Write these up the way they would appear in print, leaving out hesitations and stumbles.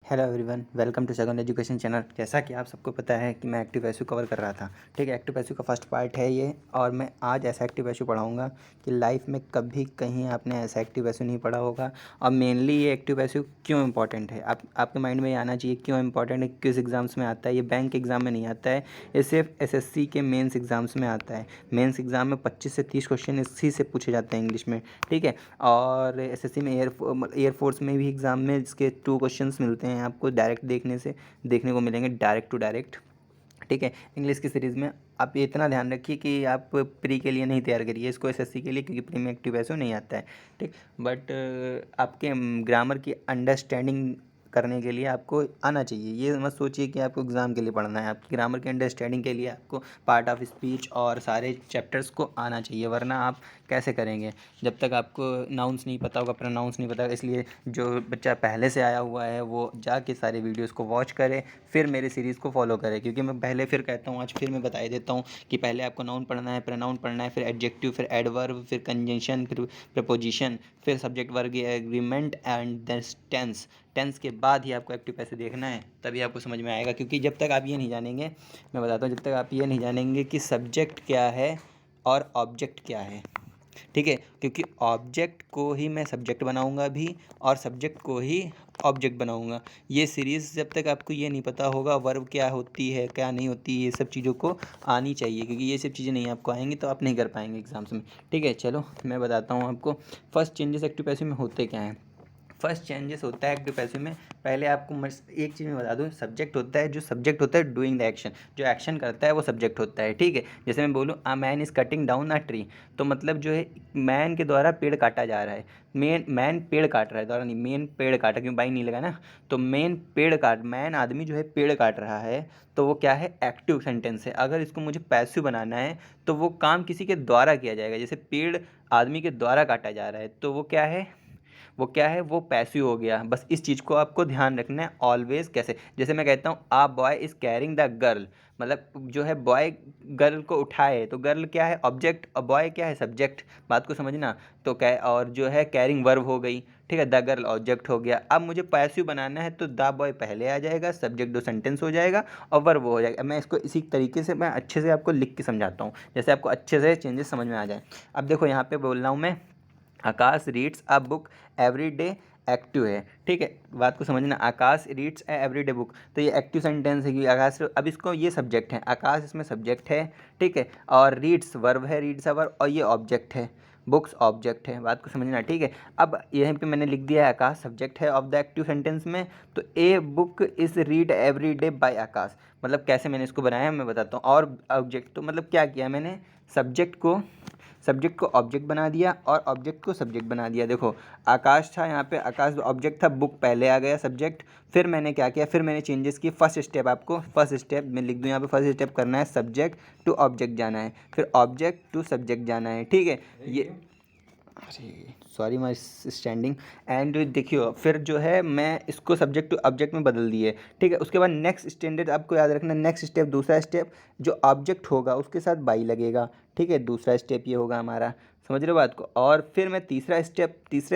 Hello everyone, welcome to सगुन education channel. जैसा कि आप सबको पता है कि मैं एक्टिव एसयू कवर कर रहा था। ठीक है, एक्टिव एसयू का फर्स्ट पार्ट है ये, और मैं आज ऐसा एक्टिव एसयू पढ़ाऊँगा कि लाइफ में कभी कहीं आपने ऐसा एक्टिव एसयू नहीं पढ़ा होगा। और मेनली ये एक्टिव एसयू क्यों इंपॉर्टेंट है, आपके माइंड में ये आना चाहिए क्यों इंपॉर्टेंट है, किस एग्ज़ाम्स में आता है। ये बैंक एग्ज़ाम में नहीं आता है, ये सिर्फ एसएससी के मेंस एग्ज़ाम्स में आता है। मेंस एग्ज़ाम में 25 से 30 क्वेश्चन इसी से पूछे जाते हैं इंग्लिश में। ठीक है, और एसएससी में एयरफोर्स में भी एग्ज़ाम में इसके 2 क्वेश्चंस मिलते हैं आपको डायरेक्ट देखने को मिलेंगे, डायरेक्ट टू डायरेक्ट। ठीक है, इंग्लिश की सीरीज़ में आप ये इतना ध्यान रखिए कि आप प्री के लिए नहीं तैयार करिए इसको, एसएससी के लिए, क्योंकि प्री में एक्टिव ऐसे नहीं आता है। ठीक, बट आपके ग्रामर की अंडरस्टैंडिंग करने के लिए आपको आना चाहिए। ये मत सोचिए कि आपको एग्ज़ाम के लिए पढ़ना है, आपकी ग्रामर की अंडरस्टैंडिंग के लिए आपको पार्ट ऑफ स्पीच और सारे चैप्टर्स को आना चाहिए, वरना आप कैसे करेंगे जब तक आपको नाउंस नहीं पता होगा, प्रोनाउंस नहीं पता होगा। इसलिए जो बच्चा पहले से आया हुआ है वो जाके सारे वीडियोस को वॉच करे, फिर मेरी सीरीज़ को फॉलो करे। क्योंकि मैं पहले फिर कहता हूँ, आज फिर मैं बता ही देता हूँ कि पहले आपको नाउन पढ़ना है, प्रोनाउन पढ़ना है, फिर एडजेक्टिव, फिर एडवर्ब, फिर कंजंक्शन, फिर प्रपोजिशन, फिर subject verb agreement and then tense. Tense के बाद ही आपको एक्टिव पैसे देखना है, तभी आपको समझ में आएगा। क्योंकि जब तक आप ये नहीं जानेंगे, मैं बताता हूँ, जब तक आप ये नहीं जानेंगे कि सब्जेक्ट क्या है और ऑब्जेक्ट क्या है। ठीक है, क्योंकि ऑब्जेक्ट को ही मैं सब्जेक्ट बनाऊंगा भी, और सब्जेक्ट को ही ऑब्जेक्ट बनाऊंगा। ये सीरीज़ जब तक आपको ये नहीं पता होगा वर्ब क्या होती है क्या नहीं होती, ये सब चीज़ों को आनी चाहिए, क्योंकि ये सब चीज़ें नहीं आपको आएंगी तो आप नहीं कर पाएंगे एग्जाम्स में। ठीक है, चलो मैं बताता हूँ आपको फर्स्ट चेंजेस एक्टिव पैसिव में होते क्या हैं। फर्स्ट चेंजेस होता है एक्टिव पैसिव में, पहले आपको एक चीज़ मैं बता दूँ, सब्जेक्ट होता है, जो सब्जेक्ट होता है डूइंग द एक्शन, जो एक्शन करता है वो सब्जेक्ट होता है। ठीक है, जैसे मैं बोलूँ a man is cutting down a tree, तो मतलब जो है मैन के द्वारा पेड़ काटा जा रहा है। मैन पेड़ काट रहा है, द्वारा नहीं, मेन पेड़ काटा, क्योंकि बाई नहीं लगा ना। तो मैन आदमी जो है पेड़ काट रहा है, तो वो क्या है, एक्टिव सेंटेंस है। अगर इसको मुझे पैसिव बनाना है तो वो काम किसी के द्वारा किया जाएगा। जैसे पेड़ आदमी के द्वारा काटा जा रहा है, तो वो क्या है, वो पैसिव हो गया। बस इस चीज़ को आपको ध्यान रखना है ऑलवेज। कैसे, जैसे मैं कहता हूँ आ boy is carrying the girl, मतलब जो है बॉय गर्ल को उठाए, तो गर्ल क्या है, ऑब्जेक्ट, और बॉय क्या है, सब्जेक्ट। बात को समझना। तो क्या, और जो है कैरिंग वर्ब हो गई। ठीक है, द गर्ल ऑब्जेक्ट हो गया। अब मुझे पैसिव बनाना है तो द बॉय पहले आ जाएगा, सब्जेक्ट दो सेंटेंस हो जाएगा, और वर्ब हो जाएगा। मैं इसको इसी तरीके से मैं अच्छे से आपको लिख के समझाता हूँ, जैसे आपको अच्छे से चेंजेस समझ में आ जाए। अब देखो यहाँ पे बोल रहा हूँ मैं, Akash reads a book every day, active है। ठीक है, बात को समझना, Akash reads a every day book, तो ये एक्टिव सेंटेंस है कि आकाश, अब इसको ये सब्जेक्ट है, आकाश इसमें सब्जेक्ट है। ठीक है, और रीड्स वर्ब है, रीड्स अ वर्ब, और ये ऑब्जेक्ट है, बुक्स ऑब्जेक्ट है। बात को समझना। ठीक है, अब यहीं पे मैंने लिख दिया है आकाश सब्जेक्ट है ऑफ द एक्टिव सेंटेंस में, तो a book is read every day by Akash. मतलब कैसे मैंने इसको बनाया मैं बताता हूँ। और ऑब्जेक्ट, तो मतलब क्या किया मैंने, सब्जेक्ट को ऑब्जेक्ट बना दिया और ऑब्जेक्ट को सब्जेक्ट बना दिया। देखो, आकाश था, यहाँ पे आकाश ऑब्जेक्ट था, बुक पहले आ गया सब्जेक्ट। फिर मैंने क्या किया, फिर मैंने चेंजेस किए। फर्स्ट स्टेप, आपको फर्स्ट स्टेप मैं लिख दूँ यहाँ पे, फर्स्ट स्टेप करना है, सब्जेक्ट टू ऑब्जेक्ट जाना है, फिर ऑब्जेक्ट टू सब्जेक्ट जाना है। ठीक है, ये, अरे सॉरी माई स्टैंडिंग। एंड देखियो, फिर जो है मैं इसको सब्जेक्ट टू ऑब्जेक्ट में बदल दिए। ठीक है, उसके बाद नेक्स्ट स्टैंडर्ड आपको याद रखना, नेक्स्ट स्टेप, दूसरा स्टेप, जो ऑब्जेक्ट होगा उसके साथ बाई लगेगा। ठीक है, दूसरा स्टेप ये होगा हमारा, समझ रहे हो बात को। और फिर मैं तीसरा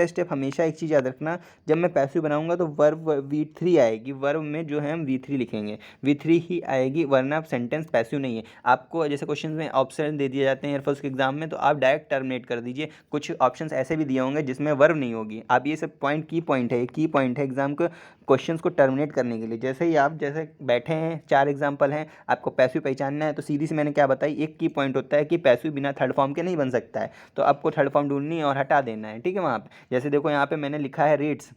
स्टेप हमेशा एक चीज़ याद रखना, जब मैं पैसिव बनाऊंगा तो वर्ब V3 आएगी, वर्ब में जो है हम V3 लिखेंगे, V3 ही आएगी, वरना आप सेंटेंस पैसिव नहीं है। आपको जैसे क्वेश्चन में ऑप्शन दे दिए जाते हैं एयरफोर्स के एग्जाम में, तो आप डायरेक्ट टर्मिनेट कर दीजिए। कुछ ऑप्शंस ऐसे भी दिए होंगे जिसमें वर्ब नहीं होगी। आप ये सब पॉइंट, की पॉइंट है एग्जाम को, क्वेश्चंस को टर्मिनेट करने के लिए। जैसे ही आप जैसे बैठे हैं, 4 एग्जाम्पल हैं, आपको पैसिव पहचानना है, तो सीधी सी मैंने क्या बताई, एक की पॉइंट होता है कि पैसिव बिना थर्ड फॉर्म के नहीं बन सकता है, तो आपको थर्ड फॉर्म ढूंढनी है और हटा देना है। ठीक है, वहाँ पे जैसे देखो, यहाँ पे मैंने लिखा है रीड्स,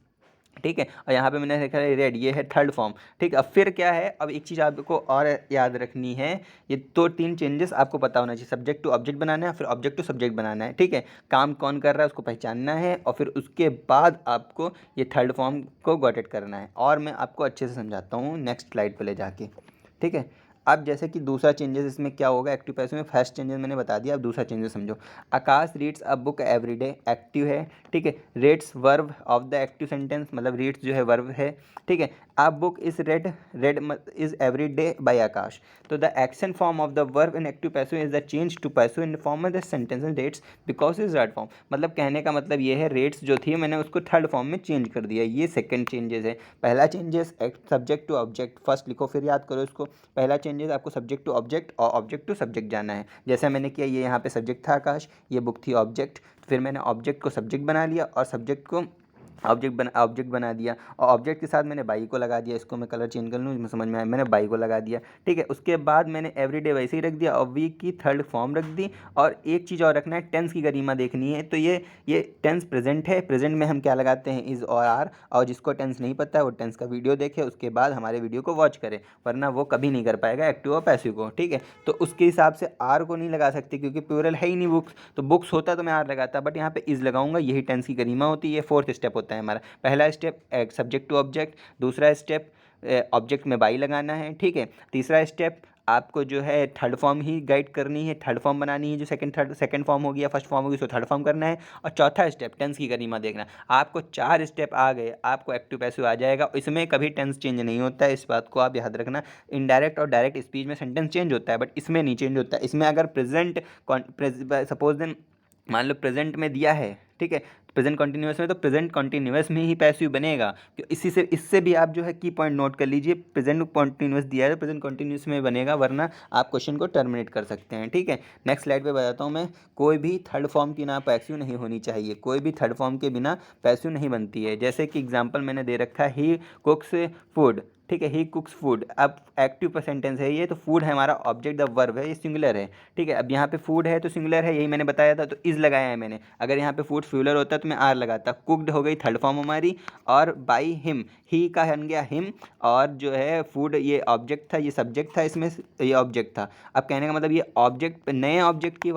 ठीक है, और यहाँ पे मैंने लिखा है रेड, ये है थर्ड फॉर्म। ठीक है, अब फिर क्या है, अब एक चीज़ आपको और याद रखनी है, ये दो तीन चेंजेस आपको पता होना चाहिए। सब्जेक्ट टू ऑब्जेक्ट बनाना है, फिर ऑब्जेक्ट टू सब्जेक्ट बनाना है। ठीक है, काम कौन कर रहा है उसको पहचानना है, और फिर उसके बाद आपको ये थर्ड फॉर्म को गॉट इट करना है। और मैं आपको अच्छे से समझाता हूँ नेक्स्ट स्लाइड पर ले जाके। ठीक है, अब जैसे कि दूसरा चेंजेस इसमें क्या होगा एक्टिव पैसिव में, फर्स्ट चेंजेस मैंने बता दिया, अब दूसरा चेंजेस समझो। Akash reads a book everyday, active है, ठीक है। Reads verb of the active sentence, मतलब रीड्स जो है वर्ब है, ठीक है। A book is read, read is every day by Akash. तो the action form of the verb in active passive is the change to passive in form of the sentence in Reds because is third form. मतलब कहने का मतलब ये है Reds जो थी मैंने उसको थर्ड फॉर्म में चेंज कर दिया, ये सेकंड चेंजेस है। पहला changes subject to object, first लिखो फिर याद करो इसको। पहला चेंजेस आपको सब्जेक्ट टू ऑब्जेक्ट और ऑब्जेक्ट टू सब्जेक्ट जाना है। जैसा मैंने किया, ये यहाँ पे सब्जेक्ट था आकाश, ये बुक थी ऑब्जेक्ट, फिर मैंने ऑब्जेक्ट को सब्जेक्ट बना लिया और सब्जेक्ट को ऑब्जेक्ट बना दिया, और ऑब्जेक्ट के साथ मैंने बाई को लगा दिया। इसको मैं कलर चेंज कर लूँ, समझ में आया, मैंने बाई को लगा दिया, ठीक है। उसके बाद मैंने एवरीडे वैसे ही रख दिया और वीक की थर्ड फॉर्म रख दी। और एक चीज़ और रखना है, टेंस की गरिमा देखनी है। तो ये टेंस प्रेजेंट है, प्रेजेंट में हम क्या लगाते हैं, इज़ और आर। और जिसको टेंस नहीं पता है वो टेंस का वीडियो देखे, उसके बाद हमारे वीडियो को वॉच करे, वरना वो कभी नहीं कर पाएगा एक्टिव और पैसिव को, ठीक है। तो उसके हिसाब से आर को नहीं लगा सकते क्योंकि प्लूरल है ही नहीं बुक्स, तो बुक्स होता तो मैं आर लगाता, बट यहाँ पे इज़ लगाऊंगा, यही टेंस की गरिमा होती है। ये फोर्थ स्टेप होता है हमारा। पहला स्टेप सब्जेक्ट टू ऑब्जेक्ट, दूसरा स्टेप ऑब्जेक्ट में बाई लगाना है, ठीक है। तीसरा स्टेप आपको जो है थर्ड फॉर्म ही गाइड करनी है, थर्ड फॉर्म बनानी है, जो सेकंड फॉर्म हो गया, फर्स्ट फॉर्म होगी उसको थर्ड फॉर्म करना है। और चौथा स्टेप टेंस की गरिमा देखना। आपको 4 स्टेप आ गए, आपको एक्टिव पैसिव आ जाएगा। इसमें कभी टेंस चेंज नहीं होता है, इस बात को आप याद रखना। इनडायरेक्ट और डायरेक्ट स्पीच में सेंटेंस चेंज होता है, बट इसमें नहीं चेंज होता है। इसमें अगर प्रेजेंट सपोज देन मान लो प्रेजेंट में दिया है, ठीक है, प्रेजेंट कॉन्टिन्यूअस में, तो प्रेजेंट कॉन्टिन्यूअस में ही पैसिव बनेगा। तो इससे भी आप जो है की पॉइंट नोट कर लीजिए, प्रेजेंट कॉन्टिन्यूअस दिया है तो प्रेजेंट कॉन्टिन्यूअस में बनेगा, वरना आप क्वेश्चन को टर्मिनेट कर सकते हैं, ठीक है। नेक्स्ट स्लाइड पे बताता हूँ मैं। कोई भी थर्ड फॉर्म की ना पैसिव नहीं होनी चाहिए, कोई भी थर्ड फॉर्म के बिना पैसिव नहीं बनती है। जैसे कि एग्जाम्पल मैंने दे रखा है, ही कुक्स फूड, ठीक है, ही कुक्स फूड। अब एक्टिव पर सेंटेंस है ये, तो फूड है हमारा ऑब्जेक्ट, द वर्ब है, ये सिंगुलर है, ठीक है। अब यहाँ पे फूड है तो सिंगुलर है, यही मैंने बताया था, तो इज लगाया है मैंने। अगर यहाँ पे फूड फ्यूलर होता तो मैं आर लगाता। कुक्ड हो गई थर्ड फॉर्म हमारी, और बाई हिम, ही का बन गया हिम, और जो है फूड ये ऑब्जेक्ट था, ये सब्जेक्ट था, इसमें ये ऑब्जेक्ट था। अब कहने का मतलब ये ऑब्जेक्ट, नए ऑब्जेक्ट की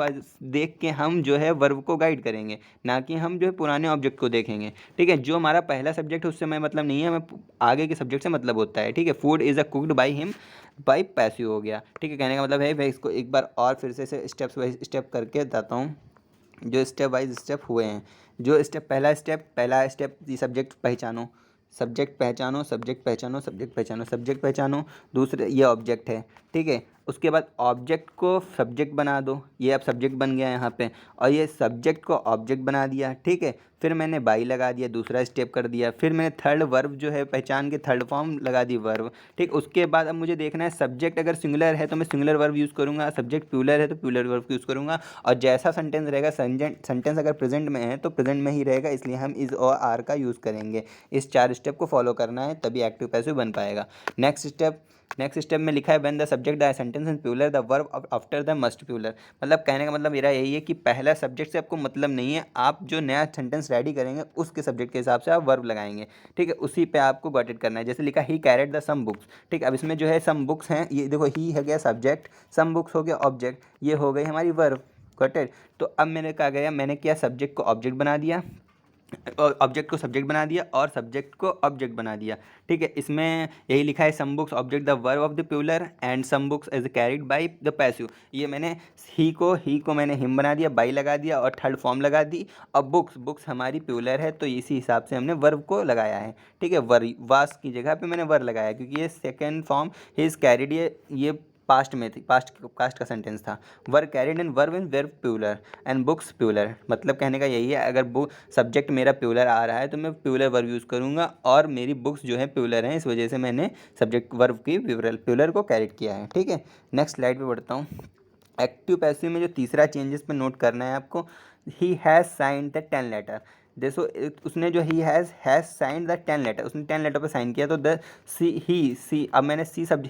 देख के हम जो है वर्ब को गाइड करेंगे, ना कि हम जो है पुराने ऑब्जेक्ट को देखेंगे, ठीक है। जो हमारा पहला सब्जेक्ट है उससे मैं मतलब नहीं है, हमें आगे के सब्जेक्ट से मतलब होता है, ठीक है। Food is a cooked by him, by passive हो गया, ठीक है। कहने का मतलब है मैं इसको एक बार और फिर से स्टेप्स वाइज स्टेप करके बताता हूँ, जो स्टेप वाइज स्टेप हुए हैं। जो स्टेप, पहला स्टेप ये सब्जेक्ट पहचानो, सब्जेक्ट पहचानो, सब्जेक्ट पहचानो, सब्जेक्ट पहचानो, सब्जेक्ट पहचानो। दूसरे ये ऑब्जेक्ट है, ठीक है। उसके बाद ऑब्जेक्ट को सब्जेक्ट बना दो, ये अब सब्जेक्ट बन गया यहाँ पे, और ये सब्जेक्ट को ऑब्जेक्ट बना दिया, ठीक है। फिर मैंने बाई लगा दिया, दूसरा स्टेप कर दिया। फिर मैंने थर्ड वर्ब जो है पहचान के थर्ड फॉर्म लगा दी वर्ब, ठीक। उसके बाद अब मुझे देखना है सब्जेक्ट अगर सिंगुलर है तो मैं सिंगुलर वर्ब यूज़ करूँगा, सब्जेक्ट प्लूरल है तो प्लूरल वर्ब यूज़ करूँगा। और जैसा सेंटेंस रहेगा, सेंटेंस अगर प्रेजेंट में है तो प्रेजेंट में ही रहेगा, इसलिए हम इज़ और आर का यूज़ करेंगे। इस 4 स्टेप को फॉलो करना है, तभी एक्टिव पैसिव बन पाएगा। नेक्स्ट स्टेप में लिखा है when the subject the sentence in plural the verb after the must plural. मतलब कहने का मतलब मेरा यही है कि पहला सब्जेक्ट से आपको मतलब नहीं है, आप जो नया सेंटेंस रेडी करेंगे उसके सब्जेक्ट के हिसाब से आप वर्ब लगाएंगे, ठीक है। उसी पे आपको गॉट इट करना है। जैसे लिखा ही कैरेट द सम बुक्स, ठीक। अब इसमें जो है सम बुक्स हैं, ये देखो ही है गया सब्जेक्ट, सम बुक्स हो गया ऑब्जेक्ट, ये हो गई हमारी वर्ब, गॉट इट। तो अब मैंने क्या गया, मैंने क्या सब्जेक्ट को ऑब्जेक्ट बना दिया, ऑब्जेक्ट को सब्जेक्ट बना दिया और सब्जेक्ट को ऑब्जेक्ट बना दिया, ठीक है। इसमें यही लिखा है some books object the verb of the plural and some books is carried by the passive. ये मैंने ही को मैंने हिम बना दिया, बाई लगा दिया और थर्ड फॉर्म लगा दी। अब बुक्स हमारी प्लूरल है तो इसी हिसाब से हमने वर्ब को लगाया है, ठीक है। वास की जगह पे मैंने वर्ब लगाया क्योंकि ये सेकेंड फॉर्म ही इज कैरिड, ये पास्ट में थी, पास्ट का सेंटेंस था। Were carried in verb in verb plural and books plural. मतलब कहने का यही है, अगर बुक सब्जेक्ट मेरा प्लूरल आ रहा है तो मैं प्लूरल वर्ब यूज़ करूँगा, और मेरी बुक्स जो है प्लूरल हैं, इस वजह से मैंने सब्जेक्ट वर्ब की प्लूरल को कैरिड किया है, ठीक है। नेक्स्ट स्लाइड पे बढ़ता हूँ। एक्टिव पैसिव में जो तीसरा चेंजेस पे नोट करना है आपको, he has signed the 10 letter. देखो उसने जो he has signed the 10 letter, उसने 10 लेटर पे साइन किया, तो द सी अब मैंने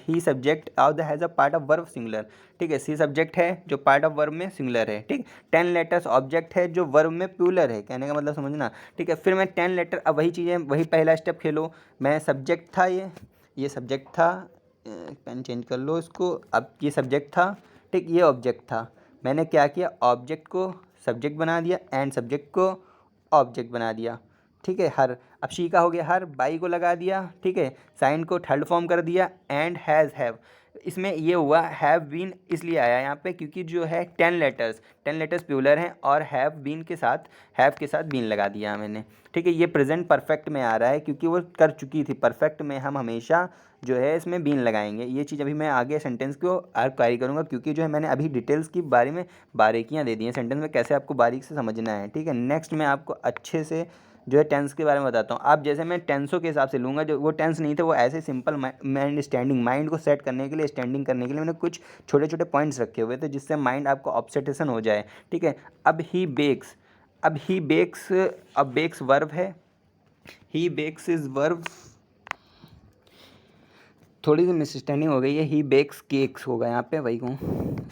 ही सब्जेक्ट और the has a part of verb singular, ठीक है। सी सब्जेक्ट है जो पार्ट ऑफ वर्ब में सिंगुलर है, ठीक। 10 लेटर्स ऑब्जेक्ट है जो वर्ब में प्लूरल है, कहने का मतलब समझना, ठीक है। फिर मैं 10 लेटर, अब वही चीज़ें, वही पहला स्टेप खेलो। मैं सब्जेक्ट था, ये सब्जेक्ट था, पेन चेंज कर लो इसको। अब ये सब्जेक्ट था, ठीक, ये ऑब्जेक्ट था। मैंने क्या किया, ऑब्जेक्ट को सब्जेक्ट बना दिया एंड सब्जेक्ट को ऑब्जेक्ट बना दिया, ठीक है। हर, अब शी का हो गया हर, बाई को लगा दिया, ठीक है। साइन को थर्ड फॉर्म कर दिया, एंड हैज़ हैव, इसमें ये हुआ हैव बीन इसलिए आया यहाँ पे क्योंकि जो है 10 लेटर्स प्यूलर हैं और हैव बीन के साथ हैव के साथ बीन लगा दिया मैंने, ठीक है। ये प्रेजेंट परफेक्ट में आ रहा है क्योंकि वो कर चुकी थी। परफेक्ट में हम हमेशा जो है इसमें बीन लगाएंगे। ये चीज़ अभी मैं आगे सेंटेंस को और क्वेरी करूँगा क्योंकि जो है मैंने अभी डिटेल्स की बारे में बारीकियाँ दे दी हैं सेंटेंस में कैसे आपको बारीक से समझना है, ठीक है। नेक्स्ट मैं आपको अच्छे से जो है टेंस के बारे में बताता हूँ। आप जैसे मैं टेंसों के हिसाब से लूँगा, जो वो टेंस नहीं थे वो ऐसे सिंपल माइंड स्टैंडिंग, माइंड को सेट करने के लिए, स्टैंडिंग करने के लिए मैंने कुछ छोटे छोटे पॉइंट्स रखे हुए थे जिससे माइंड आपको ऑब्सेटेशन हो जाए, ठीक है। अब ही बेक्स, अब बेक्स वर्ब है, ही बेक्स इज वर्ब, थोड़ी सी मिसअंडरस्टैंडिंग हो गई है। ही बेक्स केक्स होगा यहाँ पे, वही कहूँ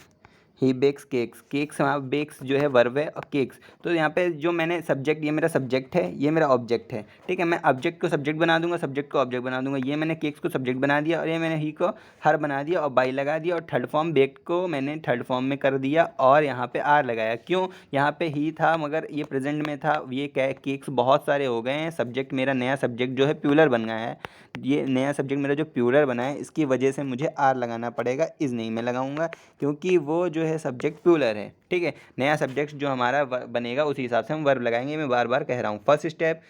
ही बेक्स केक्स, केक्स वहाँ बेक्स जो है वर्ब है और केक्स, तो यहाँ पे जो मैंने सब्जेक्ट, ये मेरा सब्जेक्ट है, ये मेरा ऑब्जेक्ट है, ठीक है। मैं ऑब्जेक्ट को सब्जेक्ट बना दूंगा, सब्जेक्ट को ऑब्जेक्ट बना दूंगा। ये मैंने केक्स को सब्जेक्ट बना दिया और ये मैंने ही को हर बना दिया और बाई लगा दिया, और थर्ड फॉर्म बेक्ड को मैंने थर्ड फॉर्म में कर दिया और यहाँ पे आर लगाया। क्यों, यहाँ पे ही था मगर ये प्रेजेंट में था। ये केक्स बहुत सारे हो गए हैं, सब्जेक्ट मेरा नया सब्जेक्ट जो है प्यूलर बन गया है। ये नया सब्जेक्ट मेरा जो प्यूलर बना है इसकी वजह से मुझे आर लगाना पड़ेगा, इज नहीं मैं लगाऊंगा क्योंकि वो जो है सब्जेक्ट प्यूलर है, ठीक है। नया सब्जेक्ट जो हमारा बनेगा उसी हिसाब से हम वर्ब लगाएंगे। मैं बार बार कह रहा हूँ, first step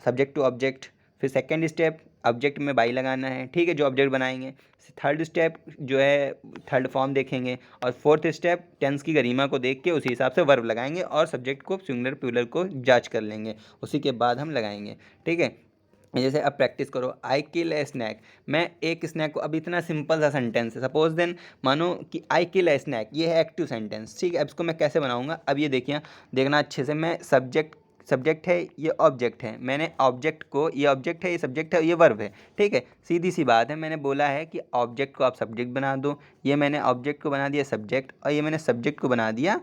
subject to object, फिर सेकंड स्टेप ऑब्जेक्ट में बाई लगाना है, ठीक है, जो ऑब्जेक्ट बनाएंगे। थर्ड स्टेप जो है थर्ड फॉर्म देखेंगे, और फोर्थ स्टेप टेंस की गरिमा को देख के उसी हिसाब से वर्ब लगाएंगे और सब्जेक्ट को सिंगुलर प्यूलर को जांच कर लेंगे, उसी के बाद हम लगाएंगे, ठीक है। जैसे अब प्रैक्टिस करो, आई किल ए स्नैक, मैं एक स्नैक को, अब इतना सिंपल सा सेंटेंस है। सपोज देन मानो कि आई किल ए स्नैक, ये है एक्टिव सेंटेंस, ठीक है। अब इसको मैं कैसे बनाऊंगा, अब ये देखिए, देखना अच्छे से। मैं सब्जेक्ट है, ये ऑब्जेक्ट है, मैंने ऑब्जेक्ट को, ये ऑब्जेक्ट है, ये सब्जेक्ट है, ये वर्ब है, ठीक है। सीधी सी बात है, मैंने बोला है कि ऑब्जेक्ट को आप सब्जेक्ट बना दो, ये मैंने ऑब्जेक्ट को बना दिया सब्जेक्ट और ये मैंने सब्जेक्ट को बना दिया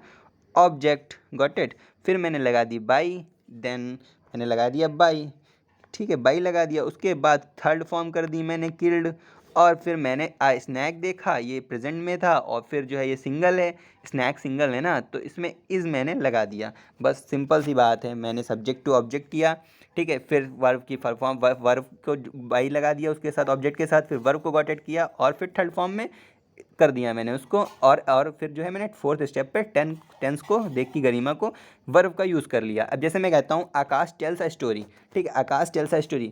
ऑब्जेक्ट, गॉट इट। फिर मैंने लगा दी बाई, देन मैंने लगा दिया बाई, ठीक है, बाई लगा दिया। उसके बाद थर्ड फॉर्म कर दी मैंने किल्ड, और फिर मैंने स्नैक देखा, ये प्रेजेंट में था, और फिर जो है ये सिंगल है, स्नैक सिंगल है ना, तो इसमें इज़ मैंने लगा दिया। बस सिंपल सी बात है, मैंने सब्जेक्ट टू ऑब्जेक्ट किया, ठीक है। फिर वर्ब की फॉर्म, वर्ब को बाई लगा दिया उसके साथ ऑब्जेक्ट के साथ, फिर वर्ब को गॉट एट किया और फिर थर्ड फॉर्म में कर दिया मैंने उसको, और फिर जो है मैंने फोर्थ स्टेप पे टेंस को देख की गरिमा को वर्ब का यूज़ कर लिया। अब जैसे मैं कहता हूँ आकाश टेल्स अ स्टोरी, ठीक है, Akash tells a story,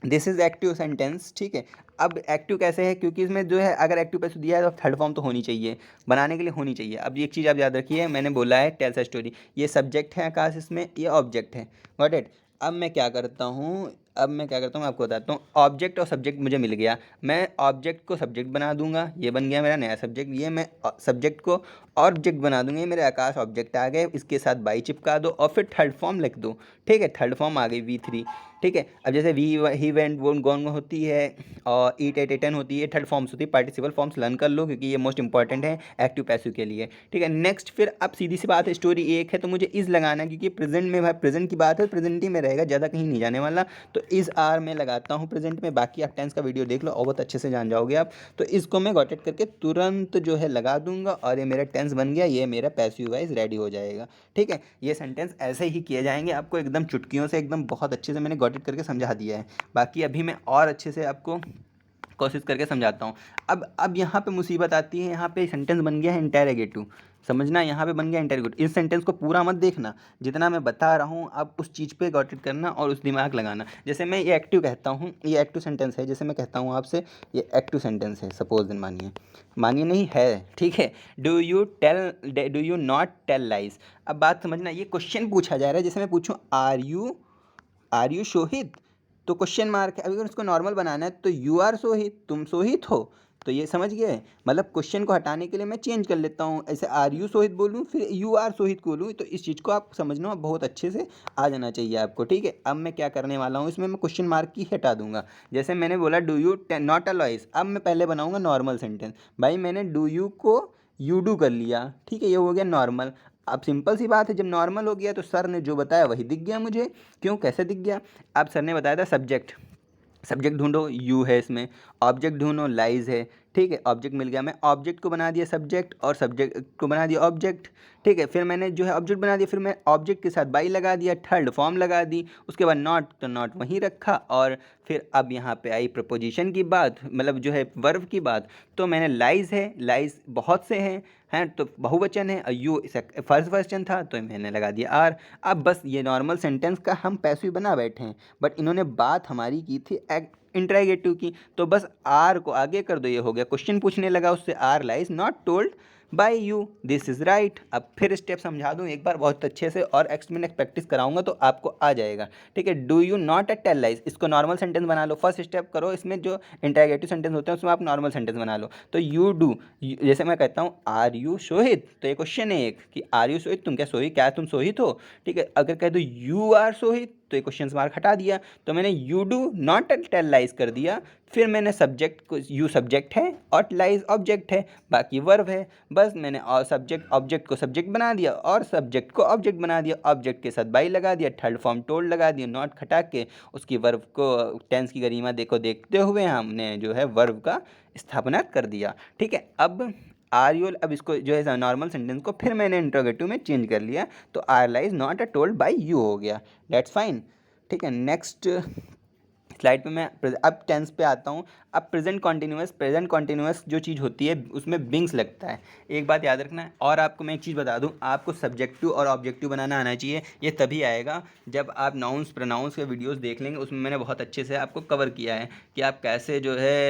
this is active sentence, ठीक है। अब एक्टिव कैसे है, क्योंकि इसमें जो है अगर एक्टिव पैसिव दिया है तो थर्ड फॉर्म तो होनी चाहिए, बनाने के लिए होनी चाहिए। अब एक चीज़ आप याद रखिए, मैंने बोला है टेल्स अ स्टोरी, ये सब्जेक्ट है आकाश, इसमें ये ऑब्जेक्ट है, गॉट इट। अब मैं क्या करता हूँ, आपको बताता हूँ। ऑब्जेक्ट और सब्जेक्ट मुझे मिल गया, मैं ऑब्जेक्ट को सब्जेक्ट बना दूंगा, ये बन गया मेरा नया सब्जेक्ट। ये मैं सब्जेक्ट को ऑब्जेक्ट बना दूंगा, ये मेरे आकाश ऑब्जेक्ट आ गए, इसके साथ बाई चिपका दो और फिर थर्ड फॉर्म लिख दो, ठीक है। थर्ड फॉर्म आ गई V3, ठीक है। अब जैसे ही वेंट वोंट गॉन होती है और ईट एट एटन होती है, थर्ड फॉर्म्स होती है। पार्टिसिपल फॉर्म्स लर्न कर लो क्योंकि ये मोस्ट इंपॉर्टेंट है एक्टिव पैसिव के लिए, ठीक है। नेक्स्ट फिर अब सीधी सी बात है, स्टोरी एक है तो मुझे इज़ लगाना है क्योंकि प्रेजेंट में, भाई प्रेजेंट की बात है, प्रेजेंट ही में रहेगा, ज़्यादा कहीं नहीं जाने वाला, तो इज़ आर में लगाता हूँ प्रेजेंट में। बाकी आप टेंस का वीडियो देख लो और बहुत अच्छे से जान जाओगे आप। तो इसको मैं गॉट इट करके तुरंत जो है लगा दूंगा और ये मेरा टेंस बन गया, ये मेरा पैसिव वाइज रेडी हो जाएगा, ठीक है। ये सेंटेंस ऐसे ही किए जाएंगे, आपको एकदम चुटकियों से एकदम बहुत अच्छे से मैंने गॉट इट करके समझा दिया है। बाकी अभी मैं और अच्छे से आपको कोशिश करके समझाता हूँ। अब यहाँ पे मुसीबत आती है, यहाँ पे सेंटेंस बन गया है इंटेरोगेटिव, समझना, यहाँ पे बन गया इंटेरोगेटिव। इस सेंटेंस को पूरा मत देखना, जितना मैं बता रहा हूँ आप उस चीज़ पे गॉट इट करना और उस दिमाग लगाना। जैसे मैं ये एक्टिव कहता हूँ, ये एक्टिव सेंटेंस है, जैसे मैं कहता हूँ आपसे ये एक्टिव सेंटेंस है, सपोज दिन मानिए नहीं है, ठीक है। Do you not tell lies. अब बात समझना, ये क्वेश्चन पूछा जा रहा है, जैसे मैं पूछूँ आर यू शोहित, तो क्वेश्चन मार्क है। अगर उसको नॉर्मल बनाना है तो यू आर सोहित, तुम सोहित हो, तो ये समझ गए। मतलब क्वेश्चन को हटाने के लिए मैं चेंज कर लेता हूँ, ऐसे आर यू सोहित बोलूँ फिर यू आर सोहित बोलूँ, तो इस चीज़ को आप समझना बहुत अच्छे से आ जाना चाहिए आपको, ठीक है। अब मैं क्या करने वाला हूँ, इसमें मैं क्वेश्चन मार्क की हटा दूंगा। जैसे मैंने बोला डू यू नॉट अ लॉइस, अब मैं पहले बनाऊंगा नॉर्मल सेंटेंस। भाई मैंने डू यू को यू डू कर लिया, ठीक है, ये हो गया नॉर्मल। अब सिंपल सी बात है, जब नॉर्मल हो गया तो सर ने जो बताया वही दिख गया मुझे। क्यों, कैसे दिख गया, अब सर ने बताया था सब्जेक्ट ढूंढो, यू है इसमें, ऑब्जेक्ट ढूंढो, लाइज है, ठीक है, ऑब्जेक्ट मिल गया, मैं ऑब्जेक्ट को बना दिया सब्जेक्ट और सब्जेक्ट को बना दिया ऑब्जेक्ट। ठीक है, फिर मैंने जो है ऑब्जेक्ट बना दिया, फिर मैं ऑब्जेक्ट के साथ बाई लगा दिया, थर्ड फॉर्म लगा दी, उसके बाद नॉट, तो नॉट वहीं रखा। और फिर अब यहाँ पे आई प्रपोजिशन की बात, मतलब जो है वर्ब की बात। तो मैंने लाइज है, लाइज बहुत से हैं तो बहुवचन है, और यू फर्स्ट क्वेश्चन था तो मैंने लगा दिया आर। अब बस ये नॉर्मल सेंटेंस का हम पैसिव बना बैठे हैं, बट इन्होंने बात हमारी की थी इंट्रागेटिव की, तो बस आर को आगे कर दो, ये हो गया। क्वेश्चन पूछने लगा उससे, are lies not told by you, this is right. अब फिर स्टेप समझा दूं एक बार बहुत अच्छे से, और एक्सप्लेन प्रैक्टिस कराऊंगा तो आपको आ जाएगा। ठीक है, do you not tell lies, इसको नॉर्मल सेंटेंस बना लो। फर्स्ट स्टेप करो, इसमें जो इंटरोगेटिव सेंटेंस होते हैं उसमें आप नॉर्मल सेंटेंस बना लो। तो यू डू, जैसे मैं कहता हूँ आर यू शोहित, तो ये क्वेश्चन है एक कि आर यू शोहित, तुम क्या सोहित, क्या तुम सोहित हो। ठीक है, अगर कह दो यू आर शोहित तो ये क्वेश्चन मार्क हटा दिया, तो मैंने you do not tell lies कर दिया। फिर मैंने सब्जेक्ट को, यू सब्जेक्ट है और लाइज ऑब्जेक्ट है, बाकी वर्ब है। बस मैंने और सब्जेक्ट ऑब्जेक्ट को सब्जेक्ट बना दिया और सब्जेक्ट को ऑब्जेक्ट बना दिया, ऑब्जेक्ट के साथ बाई लगा दिया, थर्ड फॉर्म टोल्ड लगा दिया, नॉट खटा के उसकी वर्ब को, टेंस की गरिमा देखो देखते हुए हमने जो है वर्ब का स्थापना कर दिया। ठीक है, अब आर यू, अब इसको जो है नॉर्मल सेंटेंस को फिर मैंने इंट्रोगेटिव में चेंज कर लिया, तो are lies not a told by you हो गया, दैट्स फाइन। ठीक है, नेक्स्ट स्लाइड पे मैं अब टेंस पे आता हूँ। अब प्रेजेंट कॉन्टिन्यूस जो चीज़ होती है उसमें बिंग्स लगता है, एक बात याद रखना है। और आपको मैं एक चीज़ बता दूँ, आपको सब्जेक्टिव और ऑब्जेक्टिव बनाना आना चाहिए। ये तभी आएगा जब आप नाउन्स प्रोनाउंस के वीडियोस देख लेंगे, उसमें मैंने बहुत अच्छे से आपको कवर किया है कि आप कैसे जो है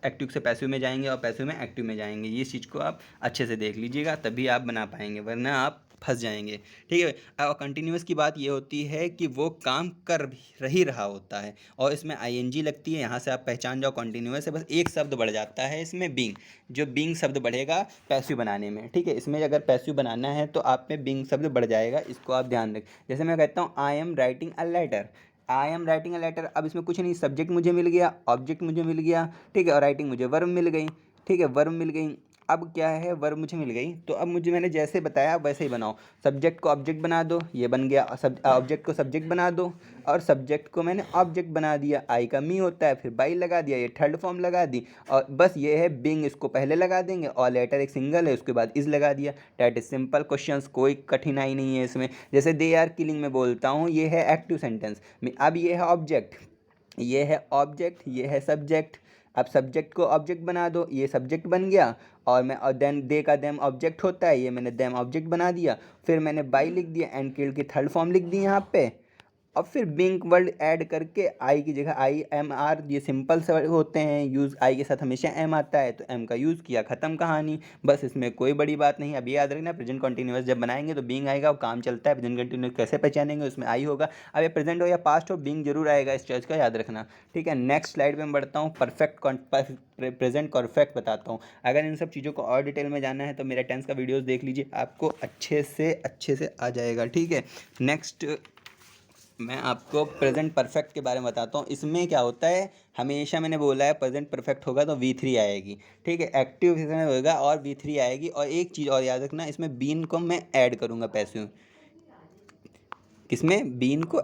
एक्टिव से पैसिव में जाएंगे और पैसिव में एक्टिव में जाएंगे। ये चीज़ को आप अच्छे से देख लीजिएगा, तभी आप बना पाएंगे, वरना आप फंस जाएंगे। ठीक है, और कंटिन्यूस की बात ये होती है कि वो काम कर ही रहा होता है, और इसमें आईएनजी लगती है, यहाँ से आप पहचान जाओ कंटिन्यूस है, बस एक शब्द बढ़ जाता है इसमें, बीइंग। जो बीइंग शब्द बढ़ेगा पैसिव बनाने में। ठीक है, इसमें अगर पैसिव बनाना है तो आप में बीइंग शब्द बढ़ जाएगा, इसको आप ध्यान रखें। जैसे मैं कहता हूँ I am writing a letter, I am writing a letter, अब इसमें कुछ नहीं, सब्जेक्ट मुझे मिल गया, ऑब्जेक्ट मुझे मिल गया। ठीक है, और राइटिंग मुझे वर्ब मिल गई। ठीक है, वर्ब मिल गई। अब क्या है, वर्ब मुझे मिल गई, तो अब मुझे मैंने जैसे बताया वैसे ही बनाओ। सब्जेक्ट को ऑब्जेक्ट बना दो, ये बन गया। ऑब्जेक्ट को सब्जेक्ट बना दो और सब्जेक्ट को मैंने ऑब्जेक्ट बना दिया। आई का मी होता है, फिर बाई लगा दिया, ये थर्ड फॉर्म लगा दी, और बस ये है बिंग, इसको पहले लगा देंगे, और लेटर एक सिंगल है उसके बाद इज लगा दिया। डैट इज सिंपल क्वेश्चंस, कोई कठिनाई नहीं है इसमें। जैसे दे आर किलिंग में बोलता हूँ, ये है एक्टिव सेंटेंस में, अब ये है ऑब्जेक्ट, ये है ऑब्जेक्ट, ये है सब्जेक्ट। अब सब्जेक्ट को ऑब्जेक्ट बना दो, ये सब्जेक्ट बन गया, और मैं और देन दे का देम ऑब्जेक्ट होता है, ये मैंने देम ऑब्जेक्ट बना दिया। फिर मैंने बाई लिख दिया, एंड किल की थर्ड फॉर्म लिख दी यहाँ पे। अब फिर बिंक वर्ड ऐड करके आई की जगह आई एम आर, ये सिंपल से होते हैं यूज़, आई के साथ हमेशा एम आता है तो एम का यूज़ किया, ख़त्म कहानी। बस इसमें कोई बड़ी बात नहीं। अब ये याद रखना, प्रेजेंट कंटिन्यूअस जब बनाएंगे तो बीइंग आएगा, वो काम चलता है। प्रेजेंट कंटिन्यूअस कैसे पहचानेंगे, उसमें आई होगा। अब ये प्रेजेंट हो या पास्ट हो, बीइंग जरूर आएगा, इस चीज़ का याद रखना। ठीक है, नेक्स्ट स्लाइड पर मैं बढ़ता हूँ, प्रेजेंट परफेक्ट बताता हूँ। अगर इन सब चीज़ों को और डिटेल में जानना है तो मेरा टेंस का वीडियोज़ देख लीजिए, आपको अच्छे से आ जाएगा। ठीक है, नेक्स्ट मैं आपको प्रेजेंट परफेक्ट के बारे में बताता हूँ। इसमें क्या होता है, हमेशा मैंने बोला है प्रेजेंट परफेक्ट होगा तो V3 आएगी। ठीक है, एक्टिव में होगा और V3 आएगी। और एक चीज़ और याद रखना, इसमें बीन को मैं ऐड करूँगा पैसिव, किसमें, बीन को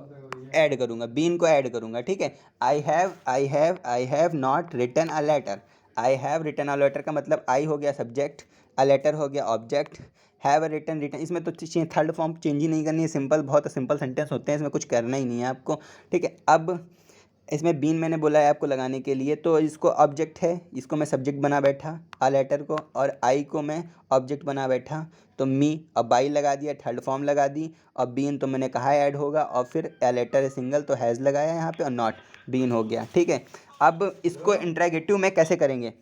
ऐड करूँगा, बीन को ऐड करूँगा। ठीक है, I have not written a letter, I have written a letter का मतलब आई हो गया सब्जेक्ट, अ लेटर हो गया ऑब्जेक्ट, हैव रिटन, इसमें तो थर्ड फॉर्म चेंज ही नहीं करनी है, सिंपल, बहुत सिंपल सेंटेंस होते हैं, इसमें कुछ करना ही नहीं है आपको। ठीक है, अब इसमें बीन मैंने बोला है आपको लगाने के लिए, तो इसको ऑब्जेक्ट है, इसको मैं सब्जेक्ट बना बैठा आ लेटर को, और आई को मैं ऑब्जेक्ट बना बैठा, तो मी, अब बाई लगा दिया, थर्ड फॉर्म लगा दी, और बीन तो मैंने कहा ऐड होगा, और फिर ए लेटर है सिंगल तो हैज़ लगाया यहाँ पे, और नॉट, बीन हो गया। ठीक है, अब इसको इंट्रागेटिव में कैसे करेंगे।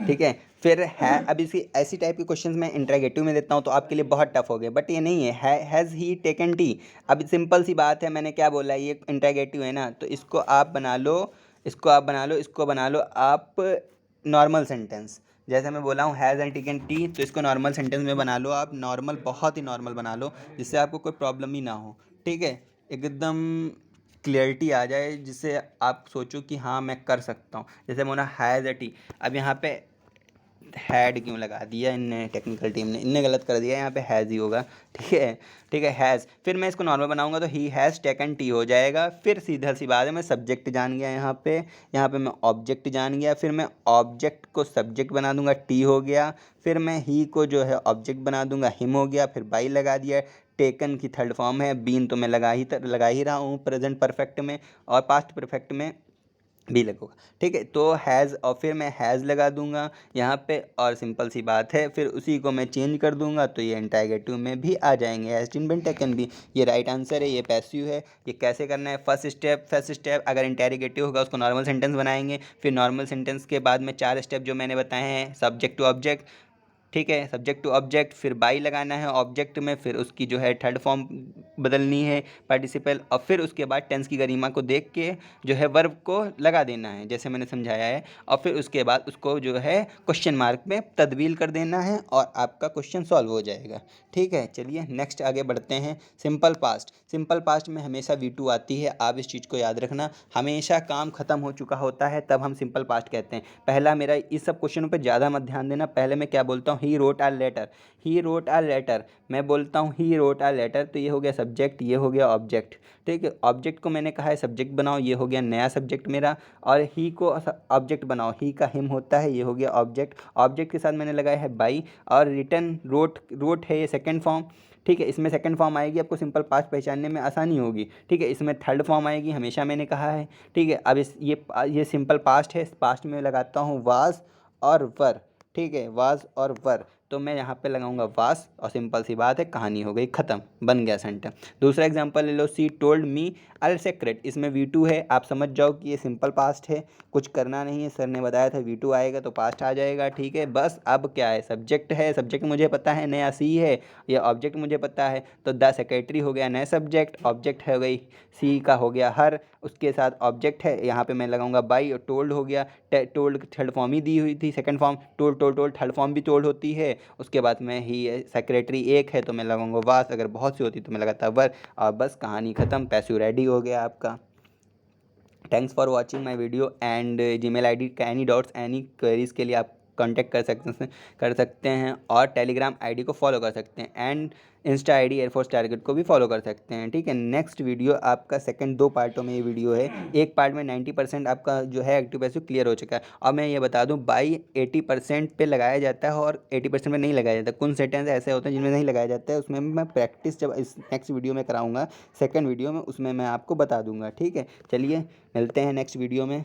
ठीक है, फिर है, अब इसकी ऐसी टाइप के क्वेश्चंस मैं इंट्रागेटिव में देता हूँ तो आपके लिए बहुत टफ हो गए, बट ये नहीं है हैज़ ही टेकन टी। अब सिंपल सी बात है, मैंने क्या बोला, ये इंट्रागेटिव है ना, तो इसको आप बना लो, इसको बना लो आप नॉर्मल सेंटेंस। जैसे मैं बोला हूँ हैज़ एंड टेकन टी, तो इसको नॉर्मल सेंटेंस में बना लो आप, नॉर्मल, बहुत ही नॉर्मल बना लो, जिससे आपको कोई प्रॉब्लम ही ना हो। ठीक है, एकदम क्लियरिटी आ जाए, जिससे आप सोचो कि हाँ मैं कर सकता हूँ। जैसे बोला हैज़ ए टी, अब यहाँ पे हैड क्यों लगा दिया इनने, टेक्निकल टीम ने, इनने गलत कर दिया, यहाँ पे हैज़ ही होगा। ठीक है हैज़। फिर मैं इसको नॉर्मल बनाऊंगा तो ही हैज़ टेकन टी हो जाएगा। फिर सीधा सी बात है, मैं सब्जेक्ट जान गया यहाँ पे मैं ऑब्जेक्ट जान गया। फिर मैं ऑब्जेक्ट को सब्जेक्ट बना दूंगा, टी हो गया। फिर मैं ही को जो है ऑब्जेक्ट बना दूंगा, हिम हो गया। फिर बाई लगा दिया। टेकन की थर्ड फॉर्म है, बीन तो मैं लगा ही रहा हूँ प्रेजेंट परफेक्ट में, और पास्ट परफेक्ट में भी लगेगा। ठीक है, तो हैज़ और फिर मैं हैज़ लगा दूंगा यहाँ पे, और सिंपल सी बात है, फिर उसी को मैं चेंज कर दूंगा तो ये इंटरोगेटिव में भी आ जाएंगे, हैज़ बीन टेकन भी। ये राइट आंसर है, ये पैसिव है। ये कैसे करना है, फर्स्ट स्टेप अगर इंटरोगेटिव होगा उसको नॉर्मल सेंटेंस बनाएंगे। फिर नॉर्मल सेंटेंस के बाद में 4 स्टेप जो मैंने बताए हैं, सब्जेक्ट टू ऑब्जेक्ट, ठीक है, सब्जेक्ट टू ऑब्जेक्ट, फिर बाई लगाना है ऑब्जेक्ट में, फिर उसकी जो है थर्ड फॉर्म बदलनी है पार्टिसिपल, और फिर उसके बाद टेंस की गरिमा को देख के जो है वर्ब को लगा देना है जैसे मैंने समझाया है, और फिर उसके बाद उसको जो है क्वेश्चन मार्क में तब्दील कर देना है और आपका क्वेश्चन सॉल्व हो जाएगा। ठीक है, चलिए नेक्स्ट आगे बढ़ते हैं। सिंपल पास्ट में हमेशा V2 आती है, आप इस चीज़ को याद रखना। हमेशा काम ख़त्म हो चुका होता है तब हम सिंपल पास्ट कहते हैं। पहला मेरा इस सब क्वेश्चनों पर ज़्यादा मत ध्यान देना, पहले मैं क्या बोलता हूँ, ही रोट आ लेटर, मैं बोलता हूँ ही रोट आ लेटर, तो ये हो गया सब्जेक्ट, ये हो गया ऑब्जेक्ट। ठीक है, ऑब्जेक्ट को मैंने कहा है सब्जेक्ट बनाओ, ये हो गया नया सब्जेक्ट मेरा, और ही को ऑब्जेक्ट बनाओ, ही का हिम होता है, ये हो गया ऑब्जेक्ट। ऑब्जेक्ट के साथ मैंने लगाया है बाई, और रिटर्न रोट है ये सेकंड फॉर्म। ठीक है, इसमें सेकंड फॉर्म आएगी, आपको सिंपल पास्ट पहचानने में आसानी होगी। ठीक है, इसमें थर्ड फॉर्म आएगी, हमेशा मैंने कहा है। ठीक है, अब ये सिंपल पास्ट है, पास्ट में लगाता हूँ वाज और वर। ठीक है, वाज और वर, तो मैं यहाँ पे लगाऊंगा वास, और सिंपल सी बात है, कहानी हो गई ख़त्म, बन गया सेंटेंस। दूसरा एग्जांपल ले लो, सी टोल्ड मी अल सेक्रेट, इसमें V2 है, आप समझ जाओ कि ये सिंपल पास्ट है, कुछ करना नहीं है, सर ने बताया था V2 आएगा तो पास्ट आ जाएगा। ठीक है, बस अब क्या है, सब्जेक्ट है, सब्जेक्ट मुझे पता है नया सी है, या ऑब्जेक्ट मुझे पता है, तो द सेक्रेटरी हो गया नया सब्जेक्ट, ऑब्जेक्ट हो गई सी का हो गया हर, उसके साथ ऑब्जेक्ट है, यहाँ पे मैं लगाऊंगा बाई, और टोल्ड हो गया, टोल्ड थर्ड फॉर्म ही दी हुई थी, second form, told third form भी टोल्ड होती है। उसके बाद में ही सेक्रेटरी एक है तो मैं लगाऊंगा वास, अगर बहुत सी होती तो मैं लगाता वर, और बस कहानी ख़त्म, पैसिव रेडी हो गया आपका। Thanks for watching my video, and Gmail ID का एनी डाउट्स एनी क्वेरीज़ के लिए आप कांटेक्ट कर सकते हैं, और टेलीग्राम ID को फॉलो कर सकते हैं, and Insta ID air force target को भी फॉलो कर सकते हैं। ठीक है, नेक्स्ट वीडियो आपका सेकंड 2 पार्टों में ये वीडियो है। एक पार्ट में 90% आपका जो है एक्टिव पैसिव क्लियर हो चुका है, और मैं ये बता दूं बाई 80% पे लगाया जाता है और 80% में नहीं लगाया जाता। कुछ सेंटेंस ऐसे होते हैं जिनमें नहीं लगाया जाता है, उसमें मैं प्रैक्टिस जब इस नेक्स्ट वीडियो में कराऊँगा, सेकेंड वीडियो में, उसमें मैं आपको बता दूँगा। ठीक है, चलिए मिलते हैं नेक्स्ट वीडियो में।